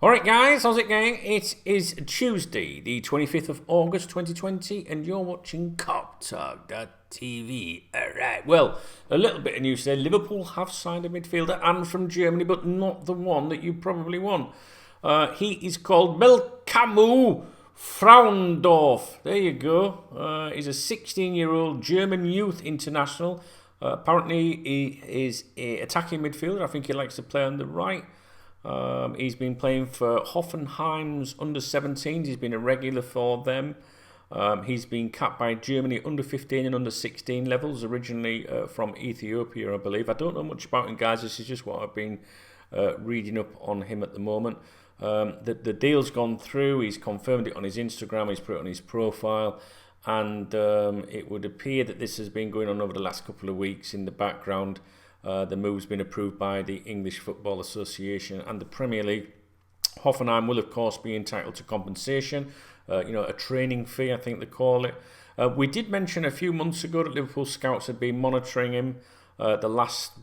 Alright guys, how's it going? It is Tuesday, the 25th of August 2020, and you're watching KopTalk.tv. Alright, well, a little bit of news there. Liverpool have signed a midfielder, and from Germany, but not the one that you probably want. He is called Melkamu Frauendorf. There you go. He's a 16-year-old German youth international. Apparently, he is an attacking midfielder. I think he likes to play on the right. He's been playing for Hoffenheim's under-17s. He's been a regular for them. He's been capped by Germany under-15 and under-16 levels, originally from Ethiopia, I believe. I don't know much about him, guys. This is just what I've been reading up on him at the moment. The deal's gone through. He's confirmed it on his Instagram. He's put it on his profile. And it would appear that this has been going on over the last couple of weeks in the background. The move's been approved by the English Football Association and the Premier League. Hoffenheim will, of course, be entitled to compensation, a training fee, I think they call it. We did mention a few months ago that Liverpool scouts had been monitoring him. The last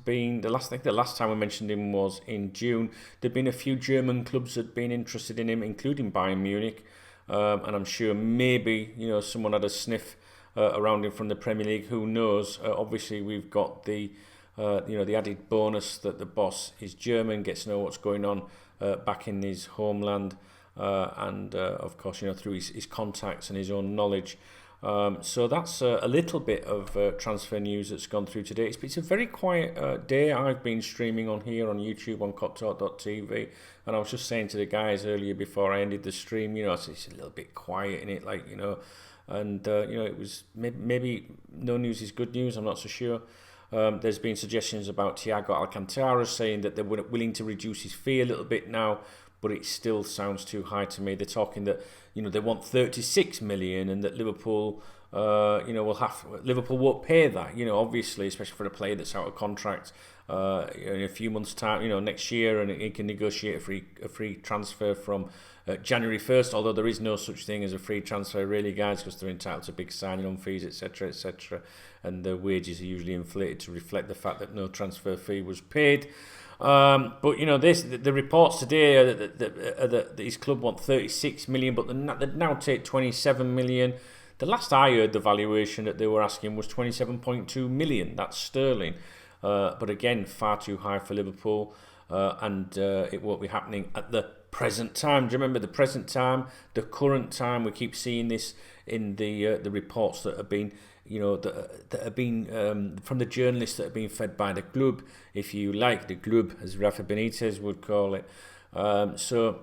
time we mentioned him was in June. There'd been a few German clubs that had been interested in him, including Bayern Munich, and I'm sure maybe someone had a sniff around him from the Premier League. Who knows? Obviously, we've got the added bonus that the boss is German, gets to know what's going on back in his homeland, and of course, through his contacts and his own knowledge. So that's a little bit of transfer news that's gone through today. It's a very quiet day. I've been streaming on here on YouTube on KopTalk.tv, and I was just saying to the guys earlier before I ended the stream, it's a little bit quiet in it, and it was maybe no news is good news. I'm not so sure. There's been suggestions about Thiago Alcantara saying that they're willing to reduce his fee a little bit now, but it still sounds too high to me. They're talking that they want 36 million, and that Liverpool Liverpool won't pay that. Obviously, especially for a player that's out of contract in a few months' time. Next year, and he can negotiate a free transfer from January 1st. Although there is no such thing as a free transfer, really, guys, because they're entitled to big signing-on fees, etc., etc., and the wages are usually inflated to reflect the fact that no transfer fee was paid. But the reports today are that his club want 36 million, but they now take 27 million. The last I heard, the valuation that they were asking was 27.2 million. That's sterling. But again, far too high for Liverpool, and it won't be happening at the present time. Do you remember the present time, the current time? We keep seeing this in the reports that have been, that have been from the journalists that have been fed by the club, if you like, the club, as Rafa Benitez would call it. So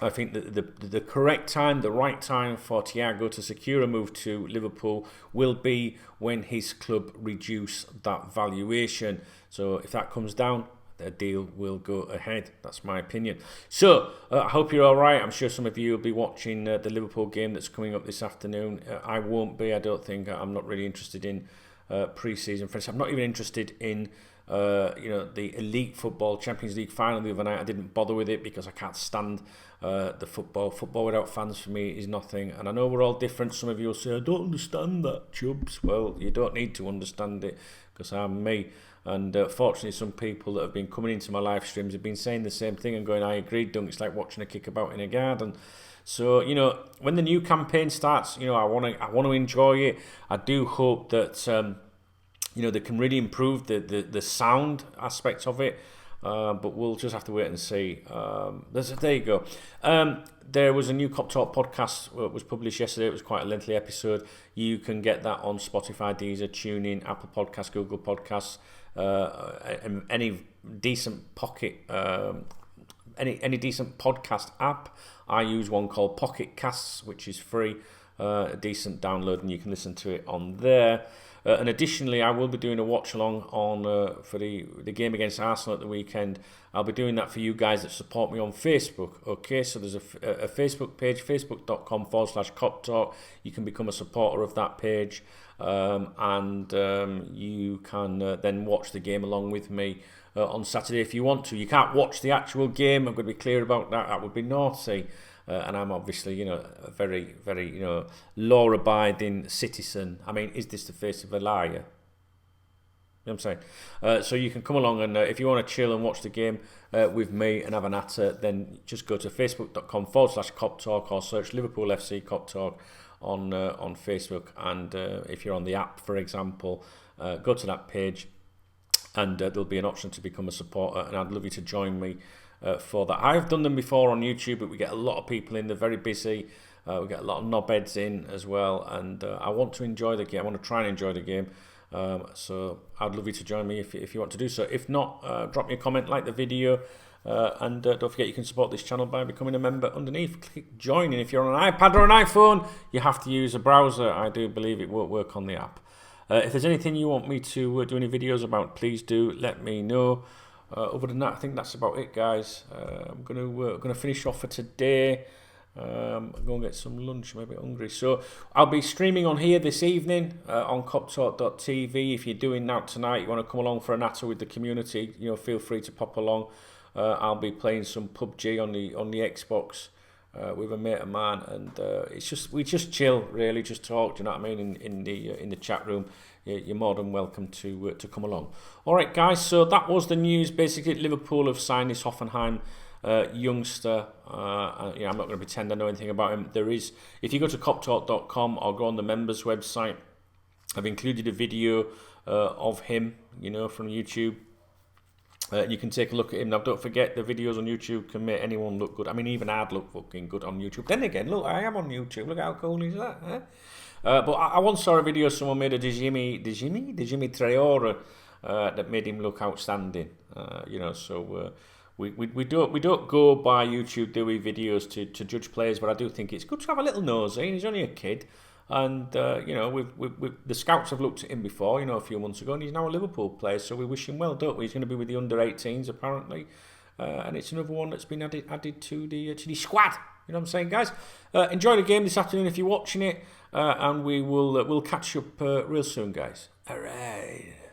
I think that the correct time, the right time for Thiago to secure a move to Liverpool will be when his club reduce that valuation. So if that comes down, the deal will go ahead. That's my opinion. So I hope you're all right. I'm sure some of you will be watching the Liverpool game that's coming up this afternoon. I won't be. I don't think. I'm not really interested in pre-season friends. I'm not even interested in the elite football Champions League final the other night. I didn't bother with it because I can't stand the football. Football without fans for me is nothing. And I know we're all different. Some of you will say, I don't understand that, Chubbs. Well, you don't need to understand it, because I'm me. And fortunately, some people that have been coming into my live streams have been saying the same thing and going, I agree, Dunk. It's like watching a kickabout in a garden. So, when the new campaign starts, I want to enjoy it. I do hope that they can really improve the sound aspects of it, but we'll just have to wait and see. There you go. There was a new KopTalk podcast was published yesterday. It was quite a lengthy episode. You can get that on Spotify, Deezer, TuneIn, Apple Podcasts, Google Podcasts, any decent any decent podcast app. I use one called Pocket Casts, which is free, a decent download, and you can listen to it on there. And additionally, I will be doing a watch along on for the game against Arsenal at the weekend. I'll be doing that for you guys that support me on Facebook. Okay, so there's a Facebook page, facebook.com/KopTalk. You can become a supporter of that page, and you can then watch the game along with me on Saturday if you want to. You can't watch the actual game. I'm going to be clear about that. That would be naughty. And I'm obviously, a very, very, law-abiding citizen. I mean, is this the face of a liar? You know what I'm saying? So you can come along and if you want to chill and watch the game with me and have a natter, then just go to facebook.com/KopTalk or search Liverpool FC KopTalk on Facebook. And if you're on the app, for example, go to that page and there'll be an option to become a supporter. And I'd love you to join me for that. I've done them before on YouTube, but we get a lot of people in. They're very busy. We get a lot of knobheads in as well. And I want to enjoy the game. I want to try and enjoy the game. So I'd love you to join me if you want to do so. If not, drop me a comment, like the video, and don't forget you can support this channel by becoming a member underneath. Click join, and if you're on an iPad or an iPhone, you have to use a browser. I do believe it won't work on the app. If there's anything you want me to do any videos about, please do let me know. Other than that, I think that's about it, guys. I'm gonna finish off for today. Go and get some lunch. I'm a bit hungry, so I'll be streaming on here this evening on KopTalk.tv. If you're doing that tonight, you want to come along for a natter with the community, feel free to pop along. I'll be playing some PUBG on the Xbox with a mate of mine, and we just chill, really, just talk. Do you know what I mean? In the chat room, you're more than welcome to come along. All right, guys. So that was the news. Basically, Liverpool have signed this Hoffenheim youngster. I'm not going to pretend I know anything about him. There is, if you go to KopTalk.com or go on the members website, I've included a video of him, from YouTube. You can take a look at him. Now, don't forget, the videos on YouTube can make anyone look good. I mean, even I'd look fucking good on YouTube. Then again, look, I am on YouTube. Look how cool is that, eh? But I once saw a video someone made of Djimi Traore that made him look outstanding. So we don't go by YouTube, do we, videos to judge players, but I do think it's good to have a little nose. He's only a kid, and the scouts have looked at him before, a few months ago, and he's now a Liverpool player, so we wish him well, don't we? He's going to be with the under-18s apparently, and it's another one that's been added to the squad. You know what I'm saying, guys? Enjoy the game this afternoon if you're watching it, and we'll catch up real soon, guys. All right.